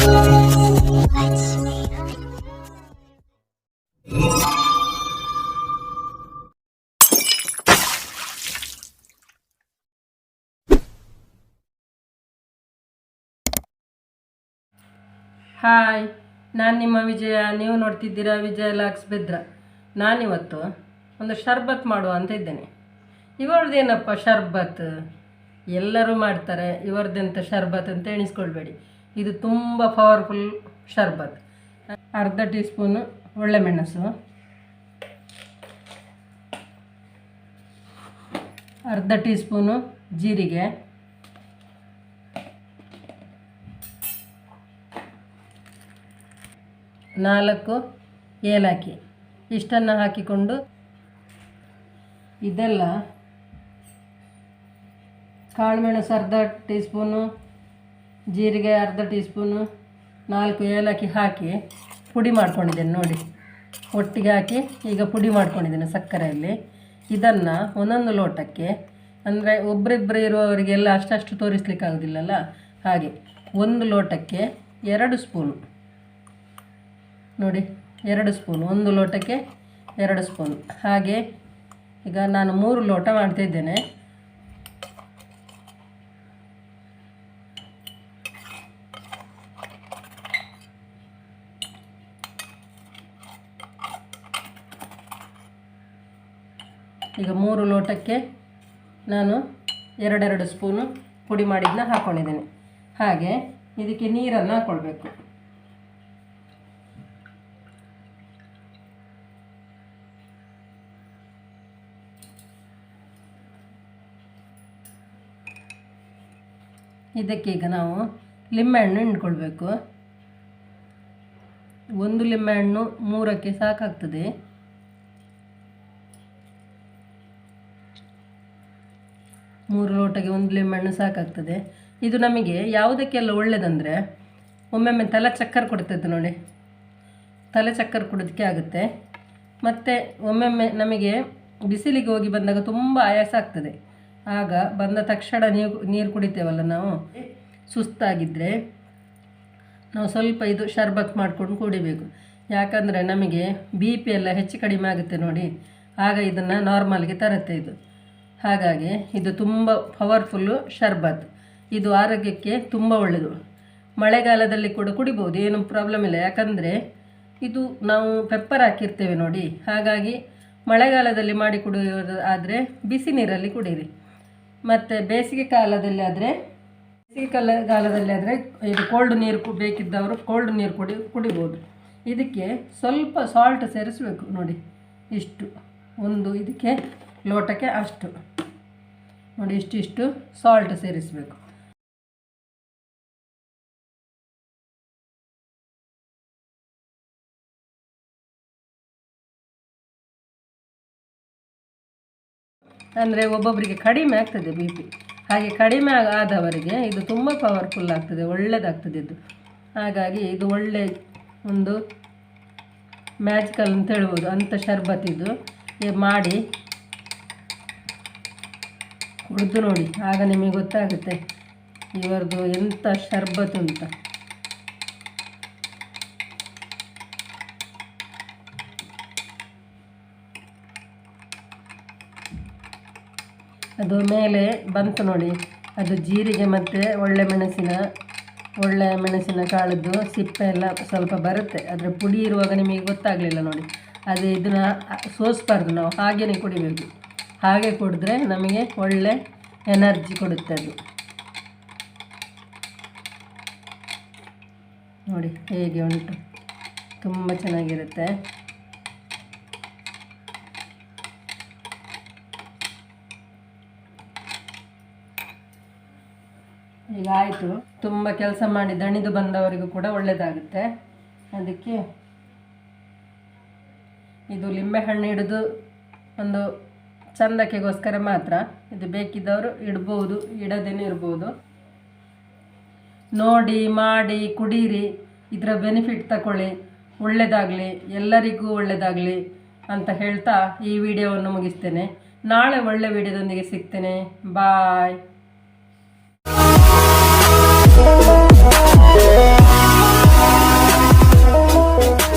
Hi, ನಾನು ನಿಮ್ಮ ವಿಜಯ. ನೀವು ನೋಡ್ತಿದ್ದೀರಾ ವಿಜಯ ಲಾಕ್ಸ್ ಬೆದ್ರ. ನಾನಿವತ್ತು ಒಂದು ಶರ್ಬತ್ ಮಾಡುವ ಅಂತ ಇದ್ದೇನೆ. ಇವರದ್ದೇನಪ್ಪ ಶರ್ಬತ್, ಎಲ್ಲರೂ ಮಾಡ್ತಾರೆ, ಇವರದ್ದೆಂಥ ಶರ್ಬತ್ ಅಂತ ಎಣಿಸ್ಕೊಳ್ಬೇಡಿ. ಇದು ತುಂಬ ಪವರ್ಫುಲ್ ಶರ್ಬತ್. ಅರ್ಧ ಟೀ ಸ್ಪೂನು ಒಳ್ಳೆಮೆಣಸು, ಅರ್ಧ ಟೀ ಸ್ಪೂನು ಜೀರಿಗೆ, ನಾಲ್ಕು ಏಲಕ್ಕಿ, ಇಷ್ಟನ್ನು ಹಾಕಿಕೊಂಡು ಇದೆಲ್ಲ ಕಾಳುಮೆಣಸು ಅರ್ಧ ಟೀ ಸ್ಪೂನು, ಜೀರಿಗೆ ಅರ್ಧ ಟೀ ಸ್ಪೂನು, 4 ಏಲಕ್ಕಿ ಹಾಕಿ ಪುಡಿ ಮಾಡ್ಕೊಂಡಿದ್ದೇನೆ ನೋಡಿ. ಒಟ್ಟಿಗೆ ಹಾಕಿ ಈಗ ಪುಡಿ ಮಾಡ್ಕೊಂಡಿದ್ದೇನೆ ಸಕ್ಕರೆಯಲ್ಲಿ. ಇದನ್ನು ಒಂದೊಂದು ಲೋಟಕ್ಕೆ, ಅಂದರೆ ಒಬ್ಬರಿಬ್ಬರು ಇರುವವರಿಗೆಲ್ಲ ಅಷ್ಟು ತೋರಿಸ್ಲಿಕ್ಕಾಗೋದಿಲ್ಲಲ್ಲ, ಹಾಗೆ 1 ಲೋಟಕ್ಕೆ 2 ಸ್ಪೂನು ನೋಡಿ, 2 ಸ್ಪೂನು, 1 ಲೋಟಕ್ಕೆ 2 ಸ್ಪೂನು. ಹಾಗೆ ಈಗ ನಾನು 3 ಲೋಟ ಮಾಡ್ತಾಯಿದ್ದೇನೆ. ಈಗ 3 ಲೋಟಕ್ಕೆ ನಾನು 2 ಸ್ಪೂನು ಪುಡಿ ಮಾಡಿದ್ದನ್ನ ಹಾಕ್ಕೊಂಡಿದ್ದೇನೆ. ಹಾಗೆ ಇದಕ್ಕೆ ನೀರನ್ನು ಹಾಕ್ಕೊಳ್ಬೇಕು. ಇದಕ್ಕೆ ಈಗ ನಾವು ಲಿಂಬೆಹಣ್ಣು ಹಿಂಡ್ಕೊಳ್ಬೇಕು. 1 ಲಿಂಬೆಹಣ್ಣು 3ಕ್ಕೆ ಸಾಕಾಗ್ತದೆ. ಮೂರು ಲೋಟಕ್ಕೆ 1 ಲಿಂಬೆಹಣ್ಣು ಸಾಕಾಗ್ತದೆ. ಇದು ನಮಗೆ ಯಾವುದಕ್ಕೆಲ್ಲ ಒಳ್ಳೆಯದಂದರೆ, ಒಮ್ಮೊಮ್ಮೆ ತಲೆ ಚಕ್ಕರ್ ಕೊಡ್ತದೆ ನೋಡಿ, ತಲೆ ಚಕ್ಕರ್ ಕೊಡೋದಕ್ಕೆ ಆಗುತ್ತೆ. ಮತ್ತು ಒಮ್ಮೊಮ್ಮೆ ನಮಗೆ ಬಿಸಿಲಿಗೆ ಹೋಗಿ ಬಂದಾಗ ತುಂಬ ಆಯಾಸ ಆಗ್ತದೆ. ಆಗ ಬಂದ ತಕ್ಷಣ ನೀರು ಕುಡಿತೇವಲ್ಲ ನಾವು, ಸುಸ್ತಾಗಿದ್ದರೆ ನಾವು ಸ್ವಲ್ಪ ಇದು ಶರ್ಬತ್ ಮಾಡ್ಕೊಂಡು ಕುಡಿಬೇಕು. ಯಾಕಂದರೆ ನಮಗೆ BP ಎಲ್ಲ ಹೆಚ್ಚು ಕಡಿಮೆ ಆಗುತ್ತೆ ನೋಡಿ, ಆಗ ಇದನ್ನು ನಾರ್ಮಲ್ಗೆ ತರುತ್ತೆ ಇದು. ಹಾಗಾಗಿ ಇದು ತುಂಬ ಪವರ್ಫುಲ್ಲು ಶರ್ಬತ್. ಇದು ಆರೋಗ್ಯಕ್ಕೆ ತುಂಬ ಒಳ್ಳೆಯದು. ಮಳೆಗಾಲದಲ್ಲಿ ಕೂಡ ಕುಡಿಬೋದು, ಏನು ಪ್ರಾಬ್ಲಮ್ ಇಲ್ಲ. ಯಾಕಂದರೆ ಇದು ನಾವು ಪೆಪ್ಪರ್ ಹಾಕಿರ್ತೇವೆ ನೋಡಿ, ಹಾಗಾಗಿ ಮಳೆಗಾಲದಲ್ಲಿ ಮಾಡಿ ಕುಡಿಯೋದು ಆದರೆ ಬಿಸಿ ನೀರಲ್ಲಿ ಕುಡೀರಿ. ಮತ್ತು ಬೇಸಿಗೆ ಕಾಲದಲ್ಲಿ ಆದರೆ ಇದು ಕೋಲ್ಡ್ ನೀರು ಬೇಕಿದ್ದವರು ಕೋಲ್ಡ್ ನೀರು ಕುಡಿಬೋದು. ಇದಕ್ಕೆ ಸ್ವಲ್ಪ ಸಾಲ್ಟ್ ಸೇರಿಸಬೇಕು ನೋಡಿ, ಇಷ್ಟು ಒಂದು ಇದಕ್ಕೆ ಲೋಟಕ್ಕೆ ಅಷ್ಟು ನೋಡಿ, ಇಷ್ಟು ಸಾಲ್ಟ್ ಸೇರಿಸಬೇಕು. ಅಂದರೆ ಒಬ್ಬೊಬ್ಬರಿಗೆ ಕಡಿಮೆ ಆಗ್ತದೆ BP, ಹಾಗೆ ಕಡಿಮೆ ಆದವರಿಗೆ ಇದು ತುಂಬ ಪವರ್ಫುಲ್ ಆಗ್ತದೆ, ಒಳ್ಳೆಯದಾಗ್ತದೆ ಇದು. ಹಾಗಾಗಿ ಇದು ಒಳ್ಳೆ ಒಂದು ಮ್ಯಾಜಿಕಲ್ ಅಂತ ಹೇಳ್ಬೋದು, ಅಂಥ ಶರ್ಬತ್ ಇದು. ಮಾಡಿ ಕುಡಿದು ನೋಡಿ, ಆಗ ನಿಮಗೆ ಗೊತ್ತಾಗುತ್ತೆ ಇವರದು ಎಂಥ ಶರ್ಬತ್ ಅಂತ. ಅದು ಮೇಲೆ ಬಂತು ನೋಡಿ, ಅದು ಜೀರಿಗೆ ಮತ್ತು ಒಳ್ಳೆ ಮೆಣಸಿನ ಕಾಳದ್ದು ಸಿಪ್ಪೆ ಎಲ್ಲ ಸ್ವಲ್ಪ ಬರುತ್ತೆ. ಆದರೆ ಪುಡಿ ಇರುವಾಗ ನಿಮಗೆ ಗೊತ್ತಾಗಲಿಲ್ಲ ನೋಡಿ. ಅದೇ ಇದನ್ನು ಸೋಸಬಾರ್ದು, ನಾವು ಹಾಗೆಯೇ ಕುಡಿಬೇಕು. ಹಾಗೆ ಕುಡಿದ್ರೆ ನಮಗೆ ಒಳ್ಳೆ ಎನರ್ಜಿ ಕೊಡುತ್ತೆ ಅದು. ನೋಡಿ ಹೇಗೆ ಉಂಟು, ತುಂಬ ಚೆನ್ನಾಗಿರುತ್ತೆ. ಈಗ ಆಯಿತು. ತುಂಬ ಕೆಲಸ ಮಾಡಿ ದಣಿದು ಬಂದವರಿಗೂ ಕೂಡ ಒಳ್ಳೆಯದಾಗುತ್ತೆ. ಅದಕ್ಕೆ ಇದು ಲಿಂಬೆಹಣ್ಣು ಹಿಡಿದು ಒಂದು ಚಂದಕ್ಕೆಗೋಸ್ಕರ ಮಾತ್ರ. ಇದು ಬೇಕಿದ್ದವರು ಇಡ್ಬೋದು, ಇಡದೇನೆ ಇರ್ಬೋದು. ನೋಡಿ ಮಾಡಿ ಕುಡೀರಿ, ಇದರ ಬೆನಿಫಿಟ್ ತಗೊಳ್ಳಿ, ಒಳ್ಳೆಯದಾಗಲಿ, ಎಲ್ಲರಿಗೂ ಒಳ್ಳೆಯದಾಗಲಿ ಅಂತ ಹೇಳ್ತಾ ಈ ವಿಡಿಯೋವನ್ನು ಮುಗಿಸ್ತೇನೆ. ನಾಳೆ ಒಳ್ಳೆ ವಿಡಿಯೋದೊಂದಿಗೆ ಸಿಗ್ತೇನೆ. ಬಾಯ್.